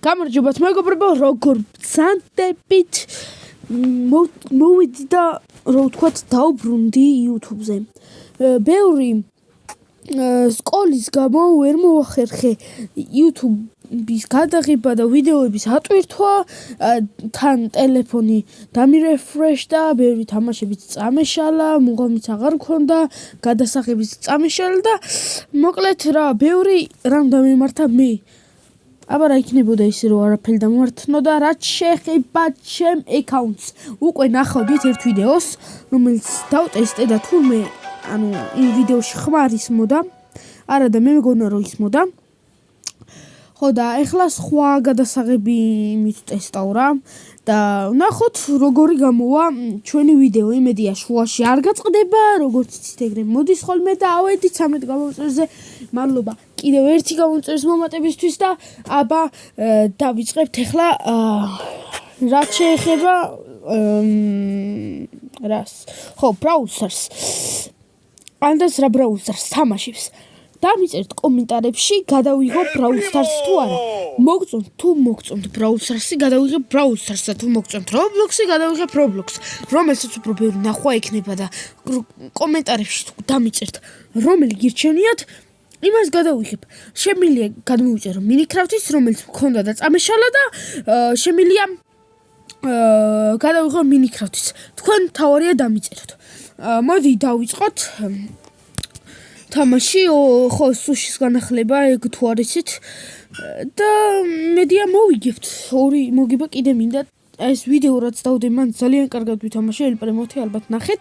გამარჯობათ მეგობრებო, როგორ ბრძანდებით? მოვიდი და რო ვთქვათ, დავბრუნდი YouTube-ზე. ბევრი სკოლის გამო ვერ მოახერხე YouTube-ის გადაღება და ვიდეოების ატვირთვა, თან ტელეფონი დამირეფრეშდა, ბევრი თამაშებიც წამეშალა, მუღამიც აღარ მქონდა, გადასაღებიც წამეშალა და მოკლედ რა, ბევრი რამ დამემართა მე. აბა რა იქნებოდა ისე რომ არაფერი დამმართნოდა, რაც შეეხება ჩემ აკაუნტს. უკვე ნახავდით ერთ ვიდეოს, რომელიც დავტესტე და თურმე იმ ვიდეოში ხმარ ისმოდა. არა და მე მეგონა რომ ისმოდა. ხო და ეხლა სხვა გადასაღები მივტესტავ რა და ნახოთ როგორი გამოვა ჩვენი ვიდეო. იმედია შუაში არ გაწყდება, როგორც იცით ეგრე მოდის ხოლმე და ავედი 13 გამომწერზე. მადლობა კიდევ ერთი გამომწერის მომატებისთვის და აბა დავიწყებთ ეხლა რაც შეეხება რას. ხო, ბრაუზერს. ანდას რა ბრაუზერს თამაშებს. დამიწერთ კომენტარებში, გადავიღო ბრაუზერს თუ არა. მოგწონთ თუ მოგწონთ ბრაუზერსი, გადავიღებ ბრაუზერსა თუ მოგწონთ Roblox-ი, გადავიღებ Roblox. რომელსაც უფრო ბევრი ნახვა იქნება და კომენტარებში თუ დამიწერთ რომელი გირჩენიათ, იმას გადავიღებ. შემიძლია გადმოვიწერო Minecraft-ის, რომელიც მქონდა და წამეშალა და შემიძლია გადავიღო Minecraft-ის. თქვენ თავარია დამიწეროთ. მოდი დავიწყოთ თამაში, ხო, სუშის განახლება, ეგ თუ არ იცით და მედია მოვიგებთ. ორი მოგება კიდე მინდა. ეს ვიდეო რაც დავდე მან ძალიან კარგად ვითამაშე, ელპრემოთი ალბათ ნახეთ.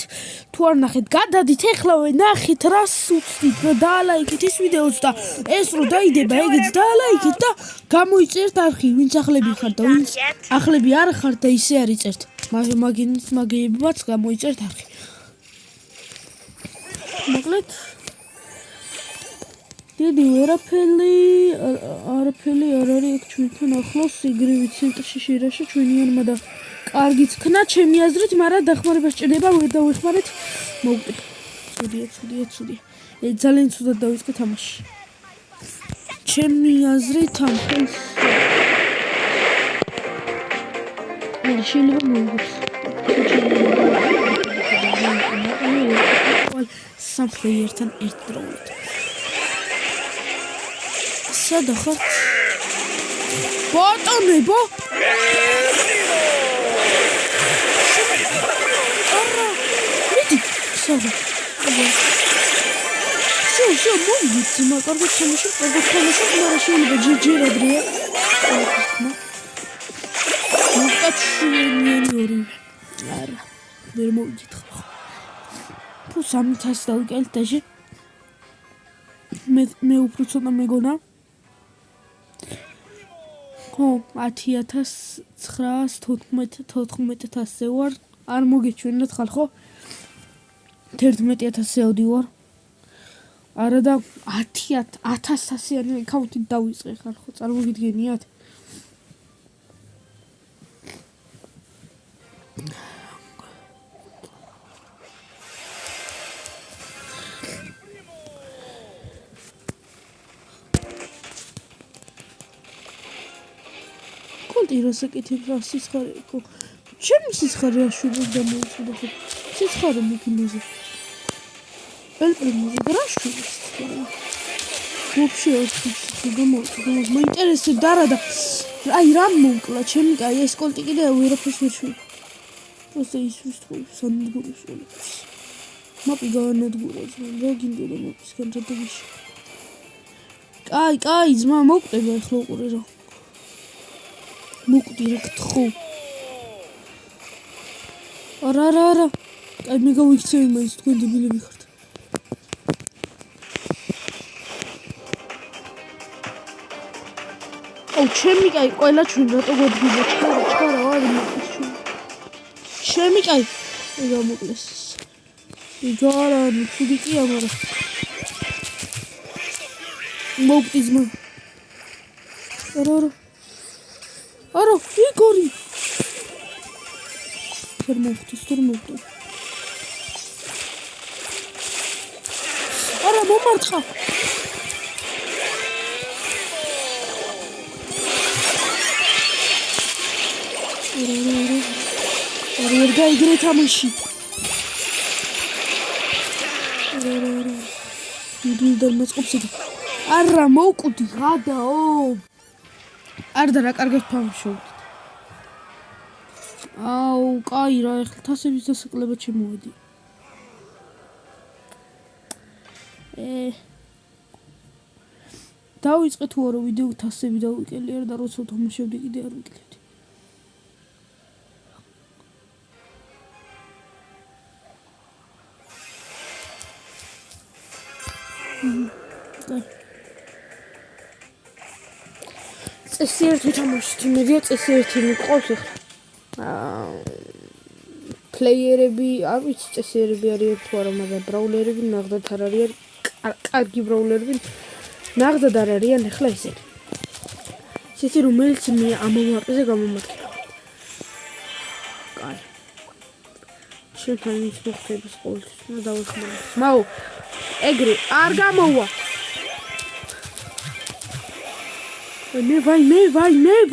თუ არ ნახეთ, გადადით ეხლავე ნახეთ რას უცდით და დაალაიქეთ ეს ვიდეოც და ეს რო დაიდება, ეგეც დაალაიქეთ და გამოიწერთ არხი, ვინც ახლები ხართ და ვინც ახლები არ ხართ და ისე არ იწერთ. მაგებმაც გამოიწერთ არხი. მოკლედ დიდი არაფერი არ არის აქ ჩვენთან ახლოს, იგივე ცენტრში შირაში ჩვენიანმა და კარგი თქნა ჩემი აზრით, მაგრამ დახმარება სჭირდება, ვერ დავეხმარეთ. მოვკვდით. ცუდია. ძალიან ცუდად დავიწყე თამაში. ჩემი აზრით ამ ხელს შეიძლება მოვიგოთ. სამ პლეიერთან ერთდროულად. სადა ხართ? ბატონებო? მიდი, სადა. შო, მოვიდეთ, კარგად თამაშობ, მაგრამ შეიძლება ჯერ ადრეა. მოვკაცვენიანი ორივე. არა, ვერ მოვიდეთ ხო. თუ 300 დავიკელთ დაშე. მე უფრო ცოტა მეგონა. ხო, 10,914-ზე ვარ. არ მოგეჩვენეთ ხალხო. 11,000-ზე ვარ. არა და 10,000-იანი აკაუნტი დავიწყე ხალხო, წარმოგიდგენიათ? რასაკეთებ რა სიცხარე ხო? ჩემი სიცხარე აშვებას გამოუწოდა ხო? სიცხარე მოგინოზე. ელპრემოზე და რა შვებას? ვაფშე არ გამოუწოდა. მაინტერესებდა რა და აი რა მოვკლა ჩემი კაი ეს კოლტი კიდე ვერაფერს ვერ შვი. просто ისვის თქო სანადგურებს ყველაფერს. მაპი განადგურა ძმა, რა გინდოდა მაპის განადგურებაში. კაი ძმა მოვკვდება ეხლა უყურე რა. მოკდი რა გთხო. არა. აი მე გავიქცევი მაინც თქვენ დებილები ხართ. ჩემი კაი ყველა ჩვენ რატო გვადგება ჩქარა ვარ მოკლეს ჩვენ. ჩემი კაი გამოკლეს. იგარა ცუდი კი ამარა. მოკდი ძმა. არა, იგორი. თორმოხტი. არა, მომარცხა. ვერ გაიგრე თამაში. მიდვილდარ მეწყობს იგი. არა მოვკვდი გადაო. არ და რა კარგად თამაშობთ. აუ, კაი რა, ეხლა თასების დასაკლებად შემოვედი. დავიწყე თუ არა ვიდეო თასები დავიკელი არ და როცა თამაშობდი კიდე არ ვიკლებდი. წესი ერთი თამაშით იმედია წესი ერთი მიყვავს ახლა. პლეიერები არ ვიცი წესიერები არიან თუ არა, მაგრამ ბრაულერები ნახდათ არ არიან კარგი ბრაულერები ნახდათ არ არიან ახლა ესენი. ისეთი რომელიც მე ამომაყრეზე გამომატკირავ. კაი. შენთან ის მოხდების ყოველთვის უნდა დავეხმაროთ. მაო ეგრე არ გამოვა.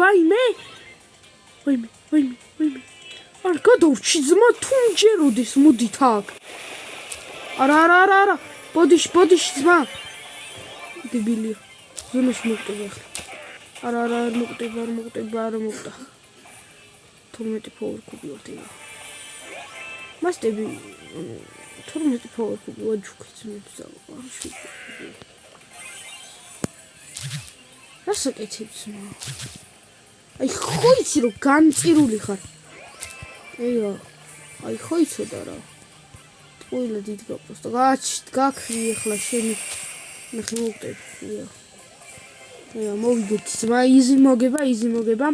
ვაიმე. არ გადავრჩი ძმა თუ მჯეროდეს მოდით აქ. არა. ბოდიში ძმა. დებილია. ზონაში მოვტება ახლა. არა არ მოვტა. 12 power cube ვარ. მასტები 12 power cube ვაჯუქეთ მოვწავ. რასაკეთებს მა? აი ხო იცი რომ განწირული ხარ. აი ხო იცოდა რა. ტყუილა დიდგა პოსტა. გაქრი ახლა შენი ნახე მოვტები. მოვიდეთ ძმა იზი მოგება.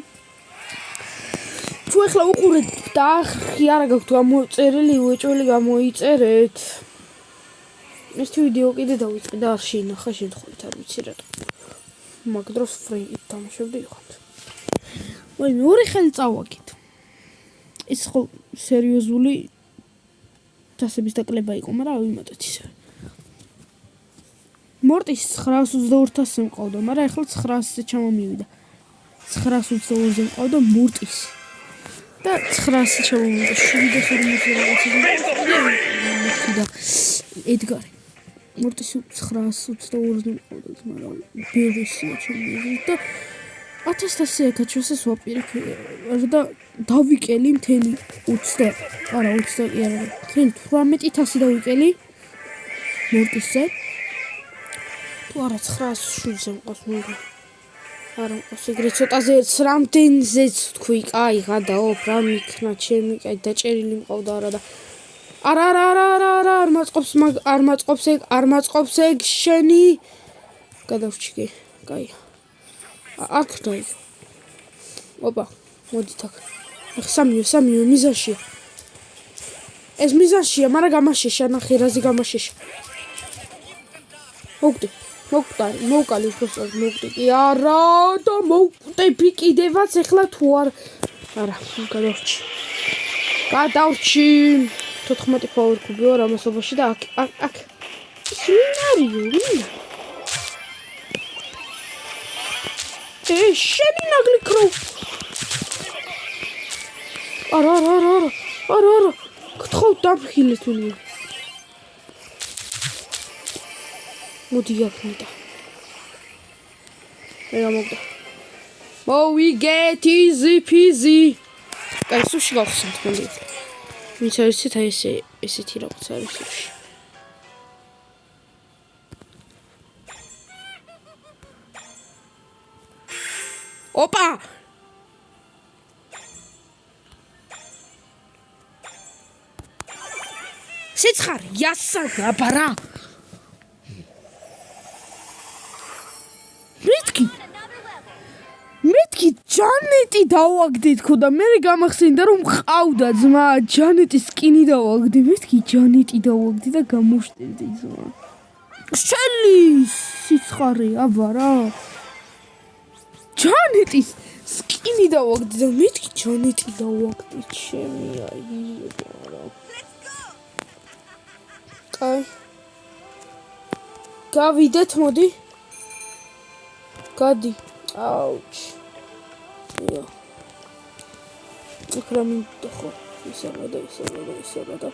თუ ახლა უყურეთ და ახი არა გაქვთ გამოწერილი უეჭველი გამოიწერეთ. ეს ვიდეო კიდე დავიწყე და არ შეინახა შემთხვევით არ ვიცი რატო. მაგ დროს ფრეი თამაშობდი იყავთ. ვაიმე ორი ხელი წავაგეთ. ეს ხო სერიოზული თასების დაკლება იყო, მაგრამ ავიმატეთ ისე. მორტის 922-ზე მყავდა, მაგრამ ახლა 900-ზე ჩამომივიდა. 922-ზე მყავდა მორტის. და 900-ზე ჩამომივიდა. 740 რაღაცაზე. და ედგარი. მორტის 922-ზე მყავდა, მაგრამ ბევრია ჩამომივიდა. 1000-ზე ეკაჩვენეს ვაპირებ და დავიკელი მთელი 20 არა 20 კი არა 18,000 დავიკელი მორტისზე. თუ არა 907-ზე მყავს მოგა. არა მყავს ეგრე ცოტაზე რამდენზეც თქვი, კაი გადაო, რა მიქნა ჩემი, კაი დაჭერილი მყავდა არა და არა არ მაწყობს ეგ შენი. გადავრჩი, კაი. არ ხდა იქ. ოპა, მოდით აქ. სამიო მიზანშია. ეს მიზანშია, მაგრამ გამაშეშა, ნახე რაზე გამაშეშა. მოვკალი უბრალოდ მოვკდი. არა და მოვკდები კიდევაც ახლა თუ არა, გადავრჩი. 14 power cube ვარ ამასობაში და აქ. სინარიო. შენი ნაგლი კრო. არა. გთხოვ დაფხილეთ უნდა. მოდი აქნიტა. მოგდა. We get easy peasy. კაი, სუში გავხსენთ მოდი. ვინც არის ესეთი რაღაც არის სუში. ოპა! სიცხარი, იასანა ბარა. მეთქი ჯანეტი დავაგდე თქო და მე გამახსენდა რომ ყავდა ძმა ჯანეტის სკინი დავაგდე. მეთქი ჯანეტი დავაგდე და გამოშტერდი ძმა. შელი სიცხარი, აბარა. ჯანეტის სკინი დავაგდე და მეთქი ჯანეტი დავაგდე ჩემი არა. კაი. გავიდეთ მოდი. გადი. აუჩ. იქ რა მინდა ხო ისაა და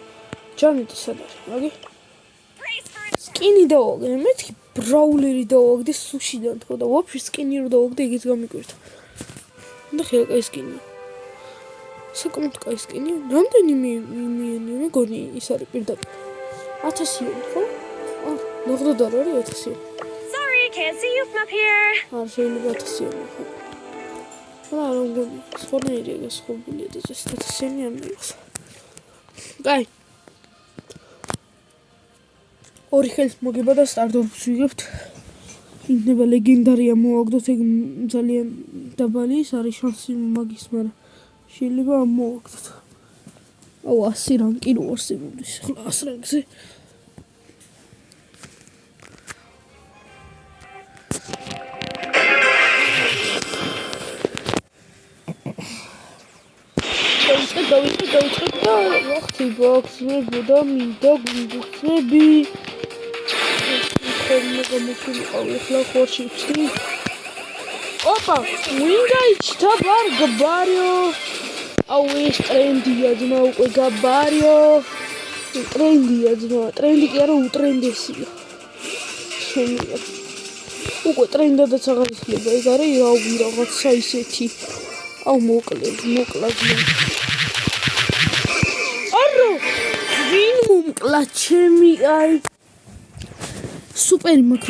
ჯანიტი სად არის მაგი სკინი დავაგდე მეთქი ბრაულერი დავაგდე სუშიდან თქო და ვაფშე სკინი რო დავაგდე ეგეც გამიკვირდა და ხე კაი სკინი საკმაოდ კაი სკინი რამდენი მეგონი ის არის პირდაპირ 1000 ხო ნახდოდ არ არის 1000 Sorry, can't see you from up here. არ შეიძლება 1000 ხო რა მგონი სხვანაირია გასხობილია და ეს 1000 არ მიიღოს კაი ორი ხელით მოგება და სტარტაპს ვიღებთ იქნება ლეგენდარია მოვაგდოთ ეგ ძალიან დაბალი ის არის შანსი მაგის მაგრამ შეიძლება მოვაგდოთ აუ 100 რანკი რო არსებობს ხლა 100 რანკზე დავიწყეთ და ვახტი ბოქსები და მინდა გვინდუხები ხოლმე გამოსულიყავი ახლა ხორში ვწდი ოპა მინდა იჩთა ბარგაბარიო აუ ეს ტრენდია ძმა უკვე გაბარიო ტრენდია ძმა ტრენდი კი არა უტრენდესია შემია უკვე ტრენდადაც აღარ იხლება ეგ არის რავი რაღაცა ისეთი აუ მოკლედ არო ვინ მომკლა ჩემი აი სუპერი